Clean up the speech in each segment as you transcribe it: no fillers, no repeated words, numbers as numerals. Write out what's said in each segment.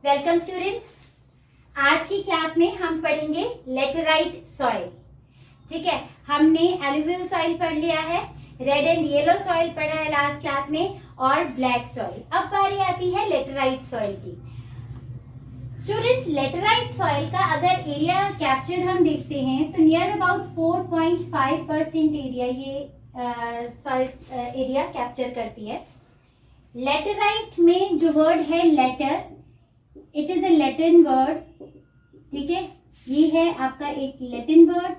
Welcome students. आज की class में हम पढ़ेंगे लेटेराइट सॉइल। ठीक है, हमने एलुवियल सॉइल पढ़ लिया है, रेड एंड येलो सॉइल पढ़ा है लास्ट क्लास में और ब्लैक सॉइल। अब बारी आती है लेटेराइट सॉइल की। स्टूडेंट्स, लेटेराइट सॉइल का अगर एरिया कैप्चर्ड हम देखते हैं तो नियर अबाउट 4.5% एरिया ये सॉइल एरिया कैप्चर करती है। लेटेराइट में जो वर्ड है later, it is a Latin word. ठीक है, ये है आपका एक लैटिन वर्ड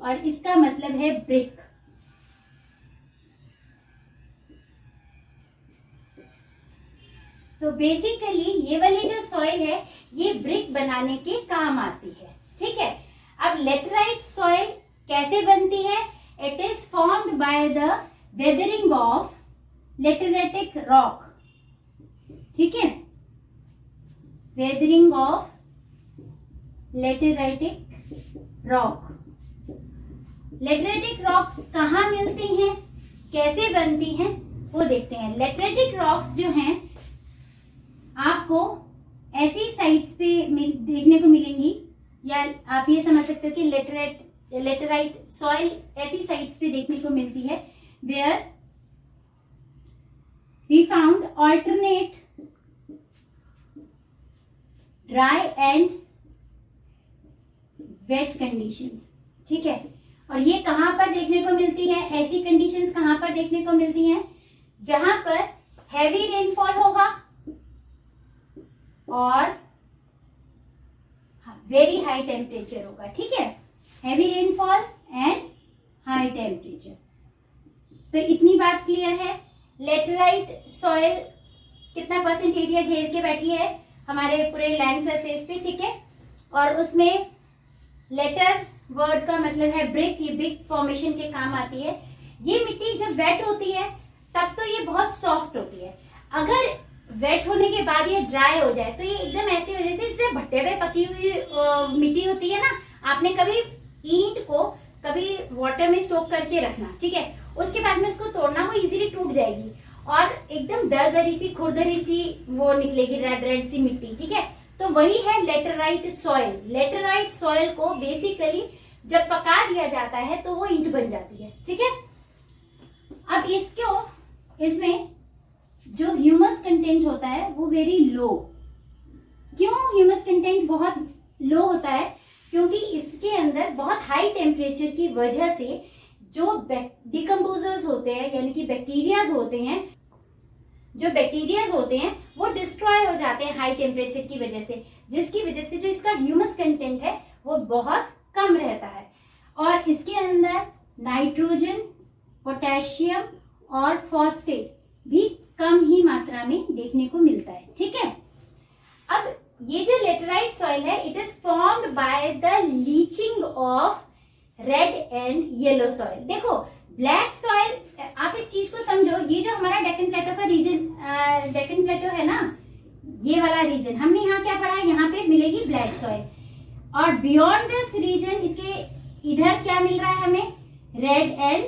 और इसका मतलब है ब्रिक। सो बेसिकली ये वाली जो सॉइल है ये ब्रिक बनाने के काम आती है। ठीक है, अब लेटेराइट सॉइल कैसे बनती है? It is formed by the weathering of lateritic rock. ठीक है, weathering of lateritic rock. Lateritic rocks कहाँ मिलती हैं, कैसे बनती हैं, वो देखते हैं। लेटेराइटिक रॉक्स जो हैं आपको ऐसी साइट्स पे देखने को मिलेंगी, या आप ये समझ सकते हो कि लेटेराइट सॉइल ऐसी साइट्स पे देखने को मिलती है where we found alternate dry and wet conditions. ठीक है, और ये कहां पर देखने को मिलती है? ऐसी कंडीशंस कहां पर देखने को मिलती हैं जहां पर हैवी रेनफॉल होगा और वेरी हाई टेम्परेचर होगा। ठीक है, heavy rainfall and high temperature. तो इतनी बात क्लियर है। लेटेराइट सॉइल कितना परसेंट एरिया घेर के बैठी है हमारे पूरे लैंड सरफेस पे। ठीक है, और उसमें लेटर वर्ड का मतलब है ब्रिक। ये ब्रिक फॉर्मेशन के काम आती है। ये मिट्टी जब वेट होती है तब तो ये बहुत सॉफ्ट होती है। अगर वेट होने के बाद ये ड्राई हो जाए तो ये एकदम ऐसी हो जाती है जैसे भट्टे पे पकी हुई मिट्टी होती है ना। आपने कभी ईंट को कभी वाटर में सोक करके रखना, ठीक है, उसके बाद में उसको तोड़ना, वो इजीली टूट जाएगी और एकदम दरदरी सी खुरदरी सी वो निकलेगी, रेड रेड सी मिट्टी। ठीक है, तो वही है लेटेराइट सॉइल। लेटेराइट सॉइल को बेसिकली जब पका दिया जाता है तो वो ईंट बन जाती है। ठीक है, अब इसमें जो ह्यूमस कंटेंट होता है वो वेरी लो। क्यों ह्यूमस कंटेंट बहुत लो होता है? क्योंकि इसके अंदर बहुत हाई टेम्परेचर की वजह से जो डिकम्पोजर्स होते हैं, यानी कि बैक्टीरियाज होते हैं, जो बैक्टीरियाज होते हैं वो डिस्ट्रॉय हो जाते हैं हाई टेम्परेचर की वजह से, जिसकी वजह से जो इसका ह्यूमस कंटेंट है वो बहुत कम रहता है और इसके अंदर नाइट्रोजन, पोटेशियम और फॉस्फेट भी कम ही मात्रा में देखने को मिलता है। ठीक है, अब ये जो लेटेराइट सॉइल है it is formed by the leaching of red and yellow soil. देखो, ब्लैक सॉइल, आप इस चीज को समझो, ये जो हमारा डेक्कन प्लेटो का रीजन, डेक्कन प्लेटो है ना, ये वाला रीजन, हमने यहाँ क्या पढ़ा है? यहाँ पे मिलेगी ब्लैक सॉइल और बियॉन्ड दिस रीजन इसके इधर क्या मिल रहा है हमें? Red and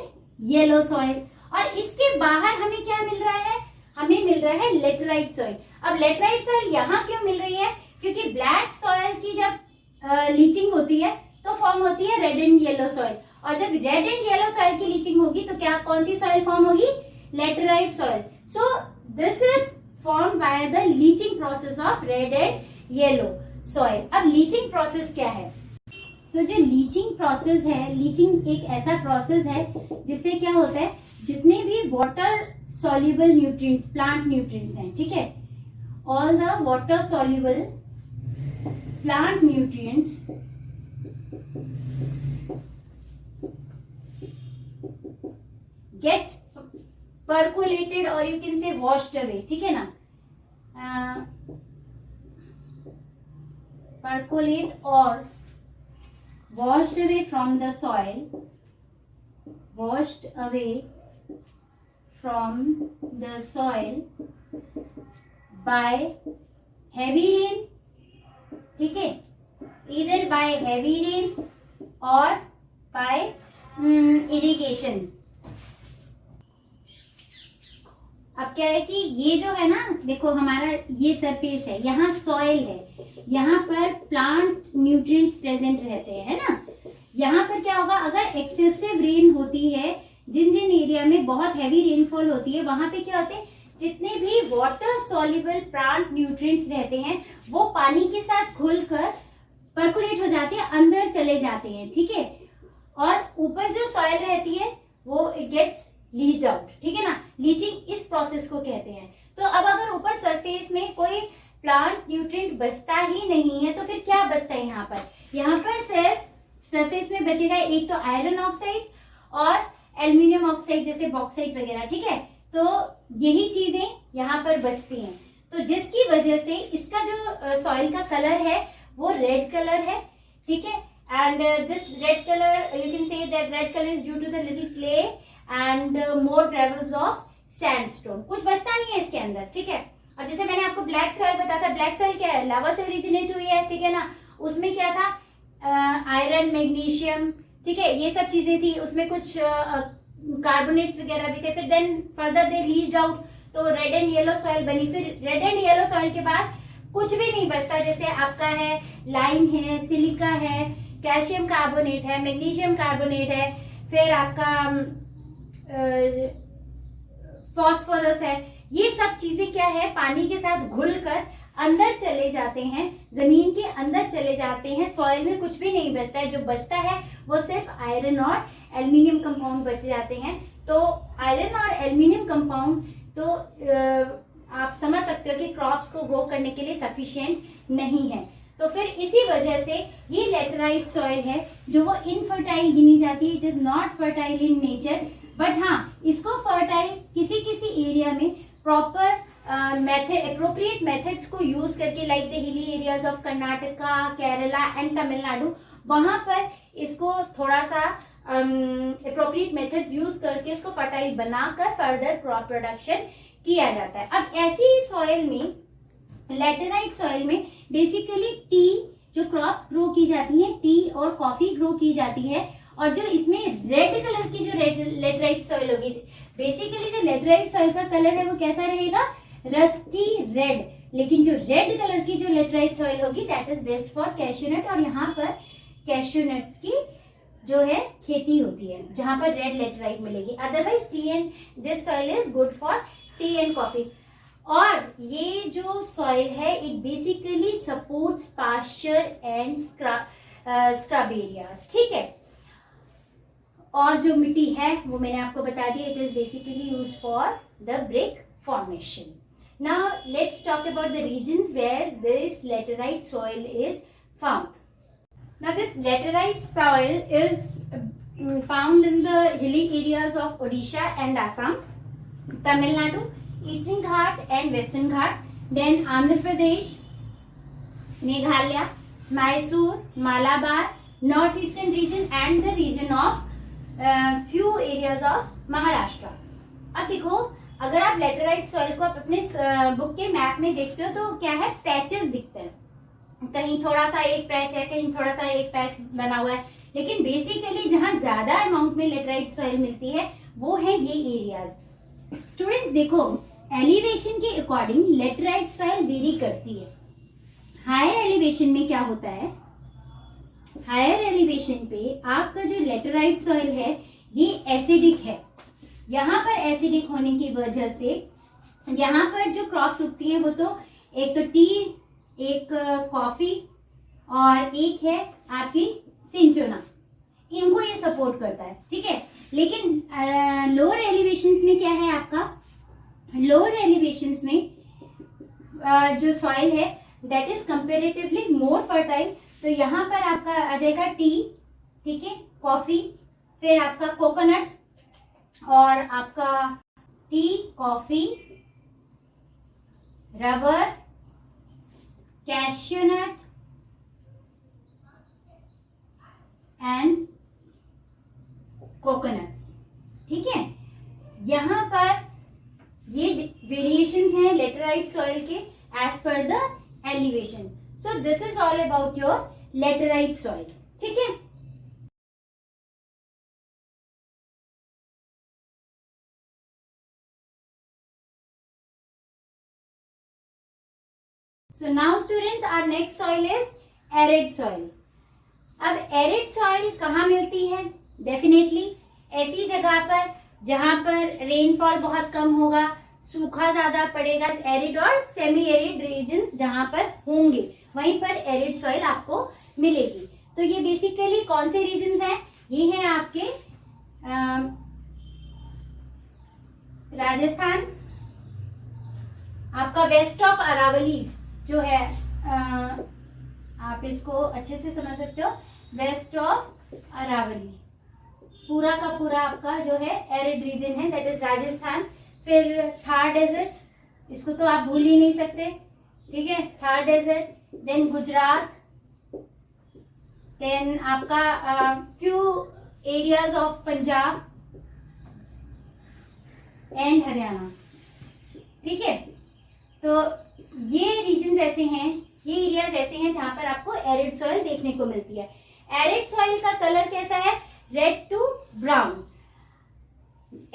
yellow soil. और इसके बाहर हमें क्या मिल रहा है? हमें मिल रहा है लेटेराइट सॉइल। अब लेटेराइट सॉइल यहाँ क्यों मिल रही है? क्योंकि ब्लैक सॉइल की जब लीचिंग होती है तो फॉर्म होती है रेड एंड येलो सॉइल, और जब रेड एंड येलो सॉइल की लीचिंग होगी तो क्या कौन सी सॉइल फॉर्म होगी? Laterite soil. So this is form by the leaching process of red and yellow soil. अब लीचिंग प्रोसेस क्या है? जो लीचिंग प्रोसेस है, लीचिंग एक ऐसा प्रोसेस है जिससे क्या होता है, जितने भी water soluble nutrients, plant nutrients हैं, ठीक है, all the water soluble plant nutrients gets percolated or you can say washed away. ठीक है ना, percolate or washed away from the soil, washed away from the soil by heavy rain. ठीक है, either by heavy rain or by irrigation. अब क्या है कि ये जो है ना, देखो हमारा ये सरफेस है, यहाँ सॉइल है, यहाँ पर प्लांट न्यूट्रिएंट्स प्रेजेंट रहते हैं, है ना। यहाँ पर क्या होगा, अगर एक्सेसिव रेन होती है, जिन जिन एरिया में बहुत हैवी रेनफॉल होती है, वहां पे क्या होते हैं, जितने भी वाटर सॉल्युबल प्लांट न्यूट्रिएंट्स रहते हैं वो पानी के साथ घुलकर परकुलेट हो जाते हैं, अंदर चले जाते हैं, ठीक है। और ऊपर जो सॉइल रहती है वो इट गेट्स लीच्ड आउट, ठीक है ना। लीचिंग इस प्रोसेस को कहते हैं। तो अब अगर ऊपर सरफेस में कोई प्लांट न्यूट्रिएंट बचता ही नहीं है तो फिर क्या बचता है यहाँ पर, यहाँ पर सिर्फ सरफेस में बचेगा एक तो आयरन ऑक्साइड और एल्यूमिनियम ऑक्साइड जैसे बॉक्साइट वगैरह, ठीक है। तो यही चीजें यहाँ पर बचती हैं, तो जिसकी वजह से इसका जो सॉइल का कलर है वो रेड कलर है, ठीक है। And this red colour you can say that red colour is due to the little clay and more gravels of sandstone. कुछ बचता नहीं है इसके अंदर, ठीक है। और जैसे मैंने आपको ब्लैक सॉइल बताया था, ब्लैक सॉइल क्या है, लावा से ओरिजिनेट हुई है, ठीक है ना। उसमें क्या था, आयरन, मैग्नीशियम, ठीक है, ये सब चीजें थी। उसमें कुछ कार्बोनेट्स वगैरह भी थे। फिर then further they leached out, तो रेड एंड येलो सॉइल बनी। फिर रेड एंड येलो सॉइल के बाद कुछ भी नहीं बचता, जैसे आपका है लाइम है, सिलिका है, कैल्शियम कार्बोनेट है, मैग्नीशियम कार्बोनेट है, फिर आपका फॉस्फोरस है। ये सब चीजें क्या है, पानी के साथ घुलकर अंदर चले जाते हैं, जमीन के अंदर चले जाते हैं। सॉइल में कुछ भी नहीं बचता है, जो बचता है वो सिर्फ आयरन और एल्यूमिनियम कंपाउंड बच जाते हैं। तो आयरन और एल्यूमिनियम कंपाउंड तो आप समझ सकते हो कि क्रॉप्स को ग्रो करने के लिए सफिशिएंट नहीं है। तो फिर इसी वजह से ये लेटराइट सॉइल है जो वो इनफर्टाइल गिनी जाती है। It is not fertile in nature, but हाँ इसको फर्टाइल किसी किसी एरिया में प्रॉपर मेथड, अप्रोप्रिएट मेथड्स को यूज करके, like the hilly areas of Karnataka, Kerala and Tamil Nadu, वहां पर इसको थोड़ा सा अप्रोप्रिएट मेथड्स यूज करके इसको फर्टाइल बनाकर फर्दर क्रॉप प्रोडक्शन किया जाता है। अब ऐसी सॉइल में, लेटेराइट सॉइल में बेसिकली टी जो क्रॉप्स ग्रो की जाती हैं, टी और कॉफी ग्रो की जाती है। और जो इसमें रेड कलर की जो लेटराइट सॉइल होगी, बेसिकली जो लेटराइट सॉइल का कलर है वो कैसा रहेगा, रस्टी रेड। लेकिन जो रेड कलर की जो लेटराइट सॉइल होगी दैट इज बेस्ट फॉर कैश्यूनट, और यहाँ पर कैश्यूनट्स की जो है खेती होती है जहां पर रेड लेटराइट मिलेगी। Otherwise tea and this soil is good for tea and coffee. और ये जो सॉइल है it basically supports pasture and scrub areas, ठीक है। और जो मिट्टी है वो मैंने आपको बता दिया, it is basically use for the brick formation. Now let's talk about the regions where this laterite soil is found. Now this laterite soil is found in the hilly areas of Odisha and Assam, Tamil Nadu, Eastern Ghat and Western Ghat, then Andhra Pradesh, Meghalaya, Mysore, Malabar, Northeastern region and the region of few areas of Maharashtra. अब देखो, अगर आप laterite soil को आप अपने book के map में देखते हो तो क्या है, पैचेस दिखते हैं। कहीं थोड़ा सा एक पैच है, कहीं थोड़ा सा एक पैच बना हुआ है, लेकिन बेसिकली जहां ज्यादा अमाउंट में लेटराइट सॉइल मिलती है वो है ये एरियाज। स्टूडेंट्स देखो, एलिवेशन के अकॉर्डिंग लेटराइट सॉइल वेरी करती है। हायर एलिवेशन में क्या होता है, हायर एलिवेशन पे आपका जो लेटराइट सॉइल है ये एसिडिक है। यहाँ पर एसिडिक होने की वजह से यहाँ पर जो क्रॉप्स उगती हैं वो तो एक तो टी, एक कॉफी और एक है आपकी सिंचोना, इनको ये सपोर्ट करता है, ठीक है। लेकिन लोअर एलिवेशंस में क्या है आपका, लोअर एलिवेशंस में जो सॉइल है that is comparatively more fertile. तो यहाँ पर आपका आ जाएगा टी, ठीक है, कॉफी, फिर आपका कोकोनट और आपका tea, coffee, rubber, cashew nut and coconuts, ठीक है। यहाँ पर ये वेरिएशंस हैं लेटराइट सॉइल के as per the elevation. So this is all about your laterite soil, ठीक है। So now students, our next soil is arid soil. अब एरिड सॉइल कहाँ मिलती है? डेफिनेटली ऐसी जगह पर जहां पर रेनफॉल बहुत कम होगा, सूखा ज्यादा पड़ेगा, एरिड और सेमी एरिड रीजन्स जहां पर होंगे वहीं पर एरिड सॉइल आपको मिलेगी। तो ये बेसिकली कौन से रीजन्स हैं? ये हैं आपके राजस्थान, आपका वेस्ट ऑफ अरावलीज जो है, आप इसको अच्छे से समझ सकते हो, वेस्ट ऑफ अरावली पूरा का पूरा आपका जो है एरिड रीजन है, दैट इज राजस्थान। फिर थार डेजर्ट, इसको तो आप भूल ही नहीं सकते, ठीक है, Thar desert. Then Gujarat, then आपका few areas of Punjab and Haryana, ठीक है। तो ये रीजन्स ऐसे हैं, ये एरियाज ऐसे हैं जहां पर आपको एरिड सॉइल देखने को मिलती है। एरिड सॉइल का कलर कैसा है? Red to brown.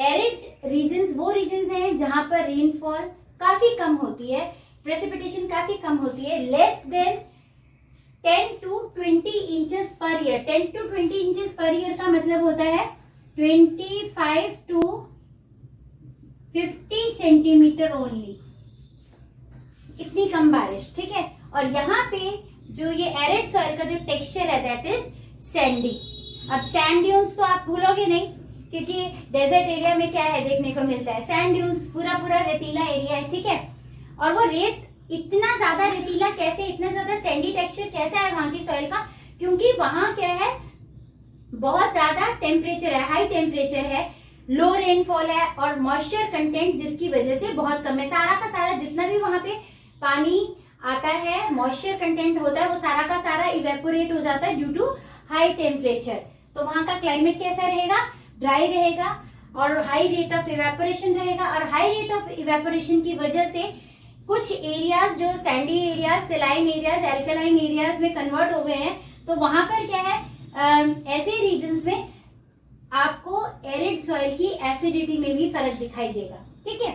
Arid regions वो रीजन्स हैं जहां पर रेनफॉल काफी कम होती है, प्रेसिपिटेशन काफी कम होती है, less than 10 to 20 inches per year. 10 to 20 inches per year का मतलब होता है 25 to 50 सेंटीमीटर ओनली, इतनी कम बारिश, ठीक है। और यहाँ पे जो ये एरिड सॉइल का जो टेक्सचर है दैट इज सैंडी। अब सैंड ड्यून्स तो आप भूलोगे नहीं, क्योंकि डेजर्ट एरिया में क्या है देखने को मिलता है? सैंड ड्यून्स, पूरा पूरा रेतीला एरिया है, ठीक है। और वो रेत इतना ज्यादा रेतीला कैसे, इतना ज्यादा सैंडी टेक्सचर कैसा है वहां की सॉइल का? क्योंकि वहां क्या है, बहुत ज्यादा टेम्परेचर है, हाई टेम्परेचर है, लो रेनफॉल है और मॉइस्चर कंटेंट जिसकी वजह से बहुत कम है। सारा का सारा जितना भी वहां पे पानी आता है, मॉइस्चर कंटेंट होता है, वो सारा का सारा इवेपोरेट हो जाता है ड्यू टू हाई टेम्परेचर। तो वहां का क्लाइमेट कैसा रहेगा? ड्राई रहेगा और हाई रेट ऑफ इवेपोरेशन रहेगा। और हाई रेट ऑफ इवेपोरेशन की वजह से कुछ एरियाज जो Sandy areas, सेलाइन areas, alkaline areas में कन्वर्ट हो गए हैं। तो वहां पर क्या है, ऐसे रीजन्स में आपको एरिड सॉइल की एसिडिटी में भी फर्क दिखाई देगा, ठीक है।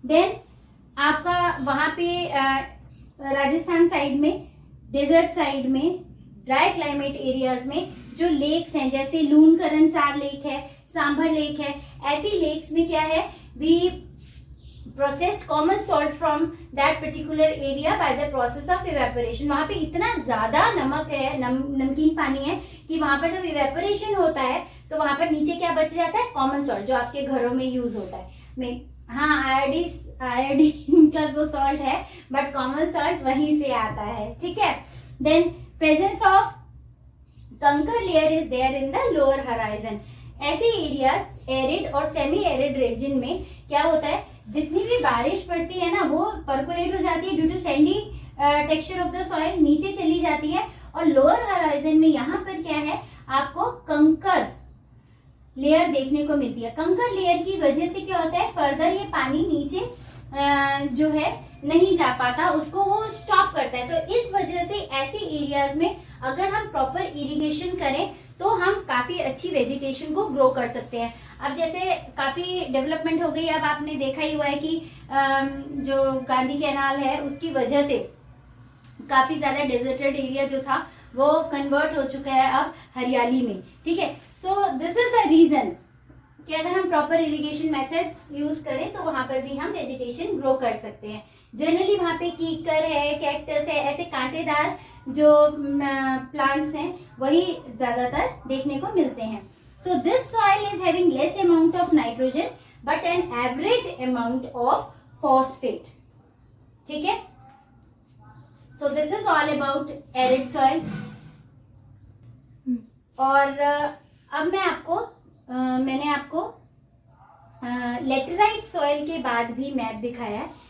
देन आपका वहां पे राजस्थान साइड में, डेजर्ट साइड में, ड्राई क्लाइमेट एरियाज में जो लेक्स हैं, जैसे लूनकरण लेक है, सांभर लेक है, ऐसी लेक्स में क्या है, we processed common salt from that particular area by the process of evaporation. वहां पे इतना ज्यादा नमक है, नमकीन पानी है कि वहां पर जब इवेपोरेशन होता है तो वहां पर नीचे क्या बच जाता है? कॉमन सॉल्ट, जो आपके घरों में यूज होता है। हाँ, आयोडीन का जो सॉल्ट है, बट कॉमन सॉल्ट वहीं से आता है, ठीक है। Then presence of kankar layer is there in the lower horizon. ऐसे एरियाज, एरिड और सेमी एरिड रीजन में क्या होता है, जितनी भी बारिश पड़ती है ना वो परकोलेट हो जाती है due to sandy texture of the soil, नीचे चली जाती है। और लोअर हराइजन में यहाँ पर क्या है, आपको कंकर लेयर देखने को मिलती है। कंकर लेयर की वजह से क्या होता है, फर्दर ये पानी नीचे जो है नहीं जा पाता, उसको वो स्टॉप करता है। तो इस वजह से ऐसे एरियाज में अगर हम प्रॉपर इरिगेशन करें तो हम काफी अच्छी वेजिटेशन को ग्रो कर सकते हैं। अब जैसे काफी डेवलपमेंट हो गई, अब आपने देखा ही हुआ है कि जो गांधी कैनाल है उसकी वजह से काफी ज्यादा डेजर्टेड एरिया जो था वो कन्वर्ट हो चुका है अब हरियाली में, ठीक है। So this is the reason कि अगर हम प्रॉपर इरिगेशन मेथड्स यूज करें तो वहां पर भी हम वेजिटेशन ग्रो कर सकते हैं। जनरली वहां पे कीकर है, कैक्टस है, ऐसे कांटेदार जो प्लांट्स हैं वही ज्यादातर देखने को मिलते हैं। So this soil is having less amount of nitrogen but an average amount of phosphate, ठीक है। So this is all about arid soil. और अब मैंने आपको लेटेराइट सॉइल के बाद भी मैप दिखाया है।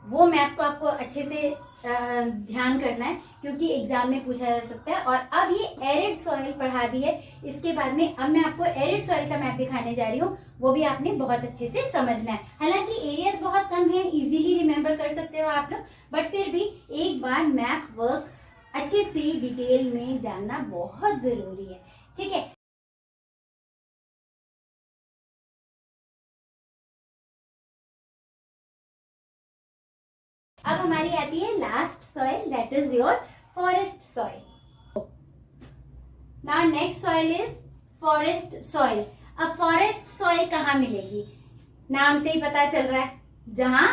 वो मैप को आपको अच्छे से ध्यान करना है क्योंकि एग्जाम में पूछा जा सकता है। और अब ये एरिड सॉइल पढ़ा दी है, इसके बाद में अब मैं आपको एरिड सॉइल का मैप दिखाने जा रही हूँ, वो भी आपने बहुत अच्छे से समझना है। हालांकि एरियाज बहुत कम है, इजीली रिमेम्बर कर सकते हो आप लोग, बट फिर भी एक बार मैप वर्क अच्छे से डिटेल में जानना बहुत जरूरी है, ठीक है। अब हमारी हमारी आती है last soil, that is your forest soil. Now next soil is forest soil. अब फॉरेस्ट सॉइल कहाँ मिलेगी? नाम से ही पता चल रहा है, जहां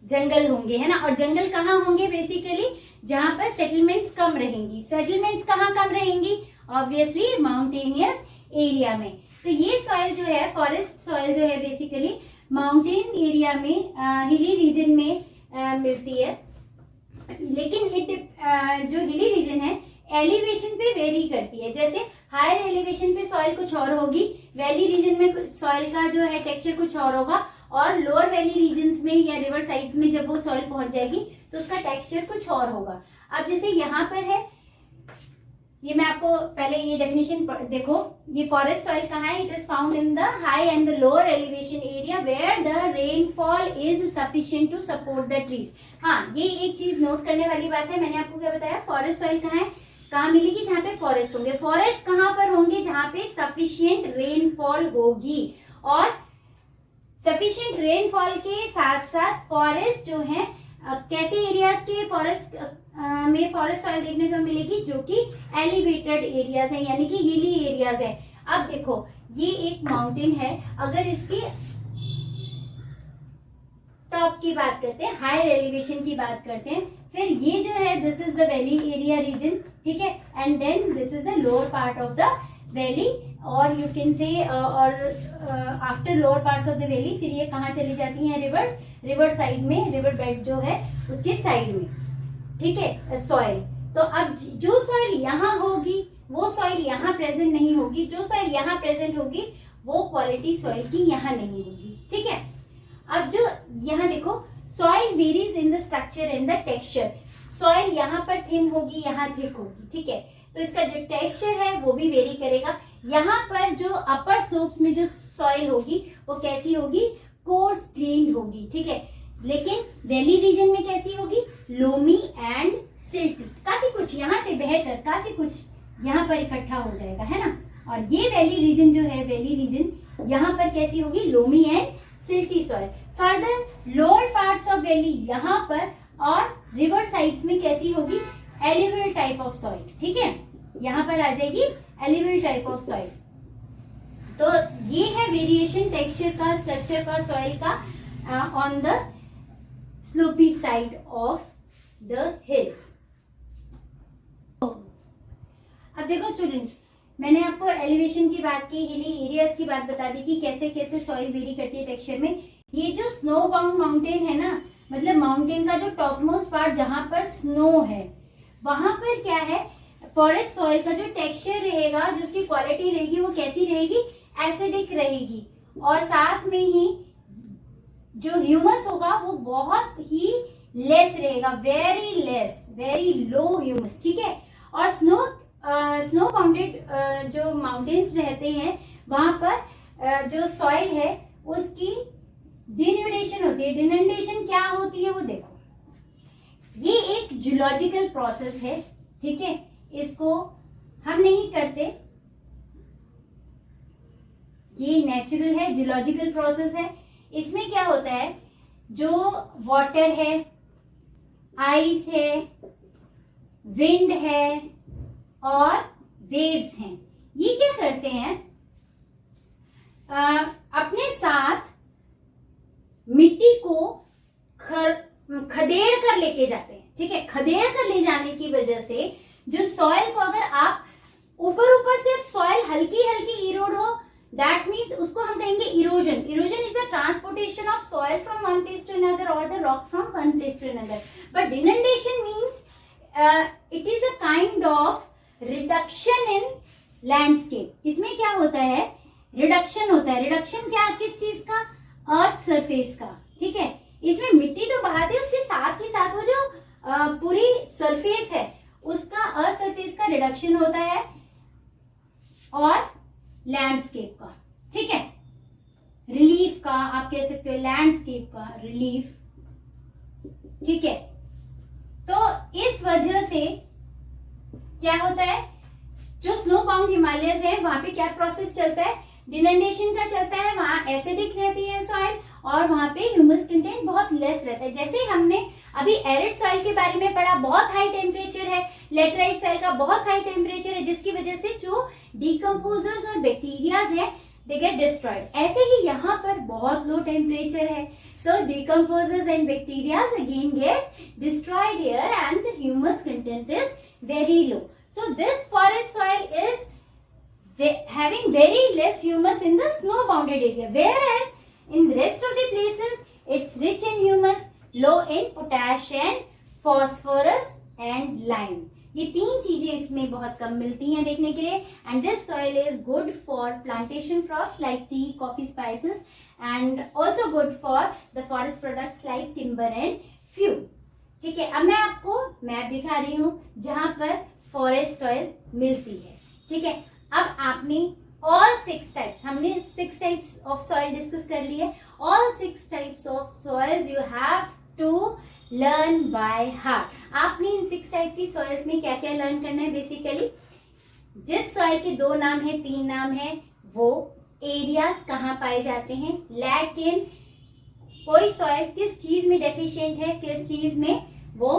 जंगल होंगे, है ना। और जंगल कहाँ होंगे? बेसिकली जहां पर सेटलमेंट्स कम रहेंगी। सेटलमेंट्स कहाँ कम रहेंगी? ऑब्वियसली माउंटेनियस एरिया में। तो ये सॉइल जो है, फॉरेस्ट सॉइल जो है, बेसिकली माउंटेन एरिया में, हिली रीजन में मिलती है। लेकिन जो हिली रीजन है एलिवेशन पे वेरी करती है। जैसे हायर एलिवेशन पे सॉइल कुछ और होगी, वैली रीजन में सॉइल का जो है टेक्सचर कुछ और होगा, और लोअर वैली रीजन्स में या रिवर साइड्स में जब वो सॉइल पहुंच जाएगी तो उसका टेक्सचर कुछ और होगा। अब जैसे यहाँ पर है, ये मैं आपको पहले ये डेफिनेशन देखो, ये फॉरेस्ट सॉइल कहाँ है? It is found in the high and the lower elevation area where the rainfall is sufficient to support the trees. हाँ, ये एक चीज नोट करने वाली बात है। मैंने आपको क्या बताया? फॉरेस्ट सॉइल कहाँ है, कहाँ मिलेगी? जहाँ पे फॉरेस्ट होंगे। फॉरेस्ट कहाँ पर होंगे? जहाँ पे सफिशिएंट रेनफॉल होगी। और सफिशिएंट रेनफॉल के साथ साथ फॉरेस्ट जो है, कैसे एरियाज के फॉरेस्ट में फॉरेस्ट सॉइल देखने को मिलेगी? जो कि एलिवेटेड एरियाज है, यानी कि हिली एरियाज है। अब देखो, ये एक माउंटेन है, अगर इसके टॉप की बात करते हैं, हायर एलिवेशन की बात करते हैं, फिर ये जो है this is the valley area region, ठीक है, and then this is the lower part of the valley, और यू कैन से और after lower parts of the valley फिर ये कहाँ चली जाती हैं? रिवर्स, रिवर साइड में, रिवर बेड जो है उसके साइड में, ठीक है, सॉइल। तो अब जो सॉइल यहाँ होगी वो सॉइल यहाँ प्रेजेंट नहीं होगी, जो सॉइल यहाँ प्रेजेंट होगी वो क्वालिटी सॉइल की यहाँ नहीं होगी, ठीक है। अब जो यहाँ देखो, soil varies in the structure and the texture. Soil यहाँ पर थिन होगी, यहाँ थिक होगी, ठीक है, तो इसका जो टेक्सचर है वो भी वेरी करेगा। यहाँ पर जो अपर स्लोप्स में जो सॉइल होगी वो कैसी होगी? कोर्स ग्रेन्ड होगी, ठीक है। लेकिन वैली रीजन में कैसी होगी? Loamy and silty. काफी कुछ यहाँ से बहकर काफी कुछ यहाँ पर इकट्ठा हो जाएगा, है ना। और ये वैली रीजन जो है, वैली रीजन यहाँ पर कैसी होगी? Loamy and silty soil. Further lower parts of valley यहाँ पर, और रिवर साइड्स में कैसी होगी? एलिवेल टाइप ऑफ सॉइल, ठीक है, यहाँ पर आ जाएगी एलिवेल टाइप ऑफ सॉइल। तो ये है वेरिएशन टेक्सचर का, स्ट्रक्चर का, सॉइल का on the sloppy side of the hills. अब देखो स्टूडेंट्स, मैंने आपको एलिवेशन की बात की, हिली एरियाज की बात बता दी कि कैसे कैसे सॉइल वेरी करती है टेक्सचर में। ये जो स्नो बाउंड माउंटेन है ना, मतलब माउंटेन का जो टॉप मोस्ट पार्ट जहां पर स्नो है, वहां पर क्या है? फॉरेस्ट सॉइल का जो टेक्सचर रहेगा, जो उसकी क्वालिटी रहेगी, वो कैसी रहेगी? एसिडिक रहेगी। और साथ में ही जो ह्यूमस होगा वो बहुत ही लेस रहेगा, very less, very low humus, ठीक है। और स्नो बाउंडेड जो माउंटेन्स रहते हैं वहां पर जो सॉइल है उसकी डिन्यूडेशन होती है। डिनंडेशन क्या होती है वो देखो, ये एक जियोलॉजिकल प्रोसेस है, ठीक है, इसको हम नहीं करते, ये नेचुरल है, जियोलॉजिकल प्रोसेस है। इसमें क्या होता है? जो वाटर है, आइस है, विंड है और वेव्स हैं, ये क्या करते हैं? अपने साथ मिट्टी को खदेड़ कर लेके जाते हैं, ठीक है। खदेड़ कर ले जाने की वजह से जो सॉइल को, अगर आप ऊपर से सॉइल हल्की हल्की इरोड हो, दैट मीन्स उसको हम कहेंगे erosion. Erosion is the transportation of soil from one place to another और the rock from one place to another. But denudation means it is a kind of reduction in landscape. इसमें क्या होता है? Reduction होता है। Reduction क्या, किस चीज का? अर्थ सरफेस का, ठीक है। इसमें मिट्टी तो बहाते हैं, उसके साथ ही साथ वो जो पूरी सरफेस है उसका, अर्थ सरफेस का रिडक्शन होता है, और लैंडस्केप का, ठीक है, रिलीफ का आप कह सकते हो, लैंडस्केप का रिलीफ, ठीक है। तो इस वजह से क्या होता है? जो स्नो बाउंड हिमालयस है वहां पे क्या प्रोसेस चलता है? डिनंडेशन का चलता है। वहां एसिडिक रहती है सॉइल और वहां पे ह्यूमस कंटेंट बहुत लेस रहता है। जैसे हमने अभी एरिड सॉइल के बारे में पढ़ा, बहुत हाई टेम्परेचर है, लेटराइट सॉइल का बहुत हाई टेम्परेचर है, जिसकी वजह से जो डिकम्पोजर्स और बैक्टीरियाज है दे गेट डिस्ट्रॉयड। ऐसे ही यहाँ पर बहुत लो टेम्परेचर है, so decomposers and bacterias again gets destroyed here and the humus content is very low. So this forest soil is having very less humus in the snow bounded area, whereas in the rest of the places it's rich in humus, low in potash and phosphorus and lime. ये तीन चीजें इसमें बहुत कम मिलती हैं देखने के लिए। And this soil is good for plantation crops like T, coffee, spices and also good for the forest products like timber and fuel. ठीक है, अब मैं आपको मैप दिखा रही हूँ जहां पर फॉरेस्ट सॉइल मिलती है। ठीक है, अब आपने ऑल 6 टाइप्स, हमने 6 टाइप्स ऑफ सॉइल डिस्कस कर लिए। All 6 types of soils you have to learn by heart. आपने इन 6 टाइप की सॉइल्स में क्या क्या लर्न करना है? बेसिकली जिस सॉइल के 2 नाम है, 3 नाम है, वो एरियाज कहाँ पाए जाते हैं, लेकिन कोई सॉइल किस चीज में डेफिशिएंट है, किस चीज में वो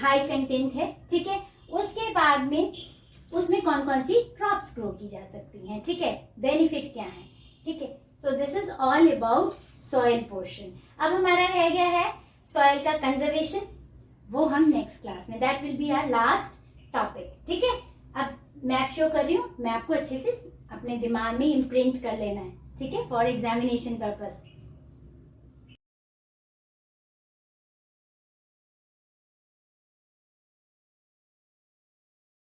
हाई कंटेंट है। ठीक है, उसके बाद में उसमें कौन कौन सी क्रॉप्स ग्रो की जा सकती हैं। ठीक है, बेनिफिट क्या है। ठीक है, so this is all about soil portion. अब हमारा रह गया है सॉइल का कंजर्वेशन, वो हम नेक्स्ट क्लास में, that will be our last topic. ठीक है, अब मैप शो कर रही हूँ, मैप को अच्छे से अपने दिमाग में इम्प्रिंट कर लेना है। ठीक है, फॉर एग्जामिनेशन पर्पस।